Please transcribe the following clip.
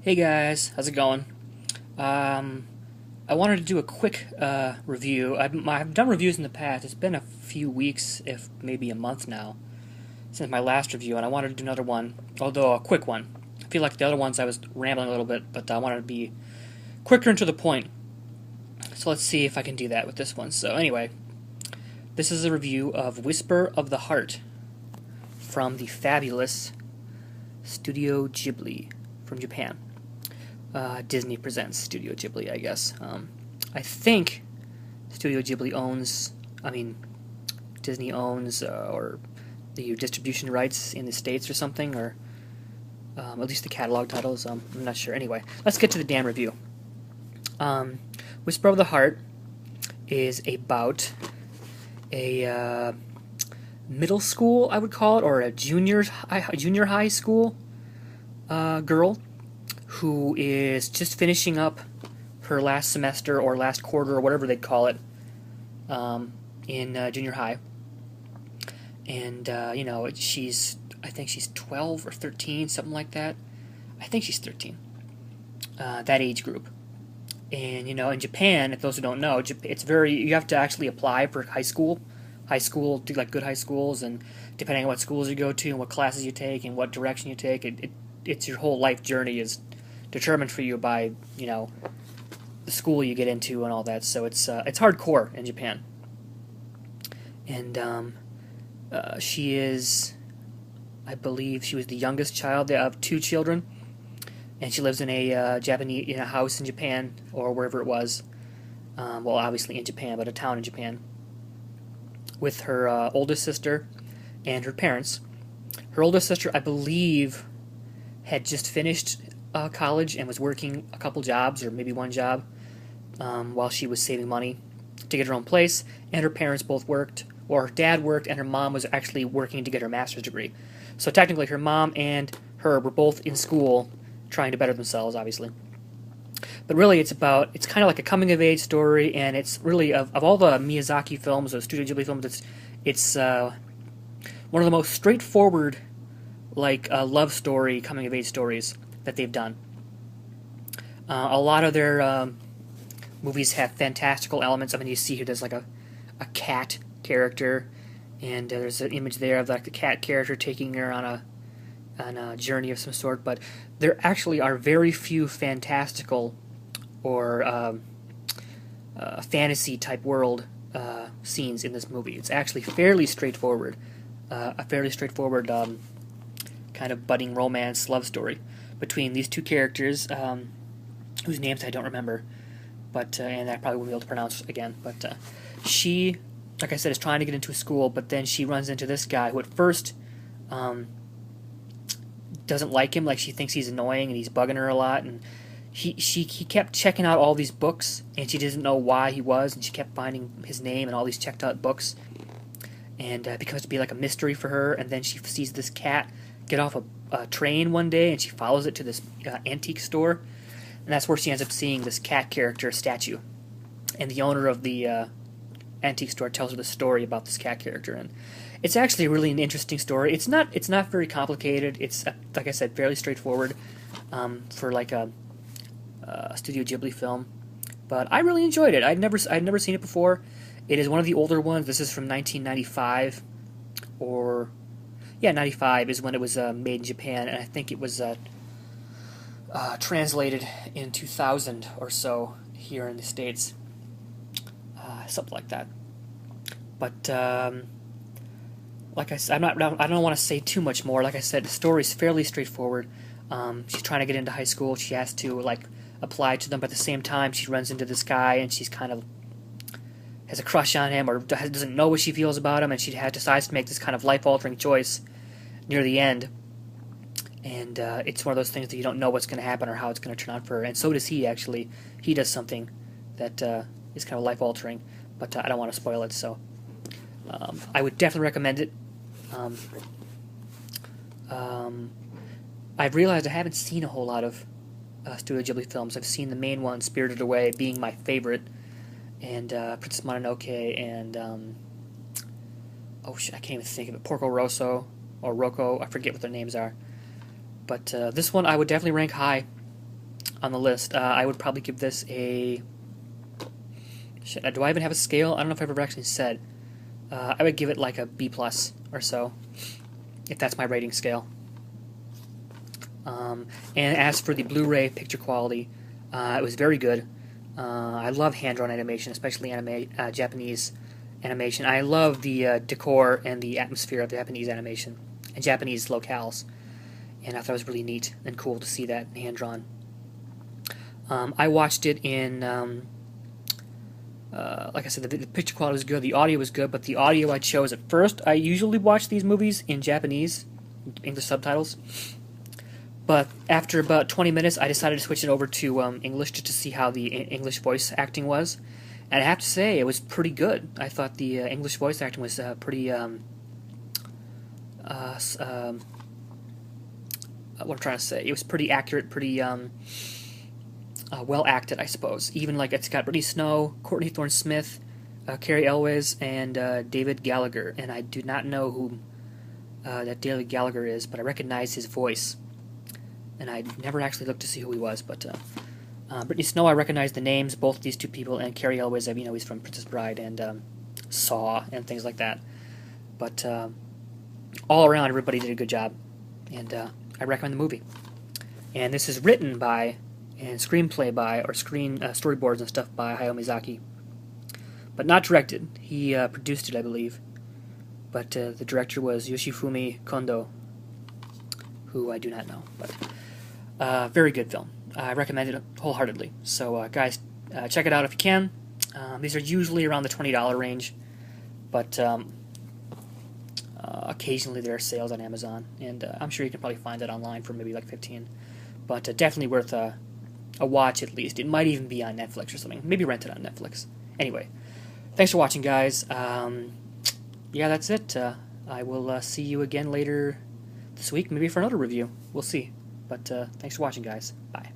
Hey guys, how's it going? I wanted to do a quick review. I've done reviews in the past. It's been a few weeks, if maybe a month now, since my last review, and I wanted to do another one, although a quick one. I feel like the other ones I was rambling a little bit, but I wanted to be quicker and to the point. So let's see if I can do that with this one. So anyway, this is a review of Whisper of the Heart from the fabulous Studio Ghibli from Japan. Disney presents Studio Ghibli, I guess. I think Studio Ghibli owns, Disney owns or the distribution rights in the States or something, or at least the catalog titles. I'm not sure. Anyway, let's get to the damn review. Whisper of the Heart is about a middle school, I would call it, or a junior high school girl who is just finishing up her last semester or last quarter or whatever they'd call it in junior high. And, I think she's 12 or 13, something like that. I think she's 13. That age group. And, in Japan, if those who don't know, it's you have to actually apply for high school, to like good high schools, and depending on what schools you go to and what classes you take and what direction you take, it's your whole life journey is determined for you by, the school you get into and all that. So it's hardcore in Japan. And she is, I believe, she was the youngest child of two children, and she lives in a Japanese in a house in Japan or wherever it was. Well, obviously in Japan, but a town in Japan, with her oldest sister and her parents. Her oldest sister, I believe, had just finished college and was working a couple jobs, or maybe one job, while she was saving money to get her own place, and her parents both worked, or her dad worked, and her mom was actually working to get her master's degree. So technically her mom and her were both in school trying to better themselves, obviously. But really it's kind of like a coming-of-age story, and it's really, of all the Miyazaki films, or Studio Ghibli films, it's one of the most straightforward, love story, coming-of-age stories that they've done. A lot of their movies have fantastical elements. You see here there's like a cat character, and there's an image there of the cat character taking her on a journey of some sort. But there actually are very few fantastical or fantasy type world scenes in this movie. It's actually fairly straightforward, a fairly straightforward kind of budding romance love story between these two characters, whose names I don't remember, but and I probably won't be able to pronounce again. But she, like I said, is trying to get into a school, but then she runs into this guy who at first doesn't like him. Like, she thinks he's annoying and he's bugging her a lot, and he kept checking out all these books, and she didn't know why he was, and she kept finding his name in all these checked out books, and it becomes to be like a mystery for her. And then she sees this cat get off a train one day, and she follows it to this antique store, and that's where she ends up seeing this cat character statue, and the owner of the antique store tells her the story about this cat character. And it's actually really an interesting story. It's not very complicated. It's, like I said, fairly straightforward for like a Studio Ghibli film, but I really enjoyed it. I'd never seen it before. It is one of the older ones. This is from 1995, or 95 is when it was made in Japan, and I think it was translated in 2000 or so here in the States, something like that. But like I said, I don't want to say too much more. Like I said, the story is fairly straightforward. She's trying to get into high school. She has to apply to them, but at the same time, she runs into this guy, and she's kind of has a crush on him, or doesn't know what she feels about him, and she decides to make this kind of life-altering choice near the end. And it's one of those things that you don't know what's going to happen or how it's going to turn out for her. And so does he, actually. He does something that is kind of life-altering, but I don't want to spoil it, so I would definitely recommend it. I've realized I haven't seen a whole lot of Studio Ghibli films. I've seen the main one, Spirited Away, being my favorite, and Princess Mononoke, and I can't even think of it, Porco Rosso, or Rocco, I forget what their names are. But this one I would definitely rank high. on the list. I would probably give this a... Shit, do I even have a scale? I don't know if I've ever actually said. I would give it like a B+ or so, if that's my rating scale. And as for the Blu-ray picture quality, it was very good. I love hand-drawn animation, especially Japanese animation. I love the decor and the atmosphere of Japanese animation and Japanese locales, and I thought it was really neat and cool to see that hand-drawn. I watched it in, like I said, the picture quality was good, the audio was good, but the audio I chose at first. I usually watch these movies in Japanese, English subtitles. But after about 20 minutes, I decided to switch it over to English just to see how the English voice acting was. And I have to say, it was pretty good. I thought the English voice acting was pretty, what I'm trying to say, it was pretty accurate, pretty well acted, I suppose. Even like it's got Brittany Snow, Courtney Thorne-Smith, Carrie Elwes, and David Gallagher. And I do not know who that David Gallagher is, but I recognize his voice. And I never actually looked to see who he was, but Brittany Snow, I recognize the names, both of these two people, and Carrie Elwes, he's from Princess Bride and Saw and things like that. But all around, everybody did a good job, and I recommend the movie. And this is written by and screenplay by, or storyboards and stuff by Hayao Miyazaki, but not directed. He produced it, I believe, but the director was Yoshifumi Kondo, who I do not know, but very good film. I recommend it wholeheartedly. So, guys, check it out if you can. These are usually around the $20 range, but occasionally there are sales on Amazon, and I'm sure you can probably find that online for maybe like $15. But definitely worth a watch at least. It might even be on Netflix or something. Maybe rent it on Netflix. Anyway, thanks for watching, guys. Yeah, that's it. I will see you again later this week, maybe for another review. We'll see. But thanks for watching, guys. Bye.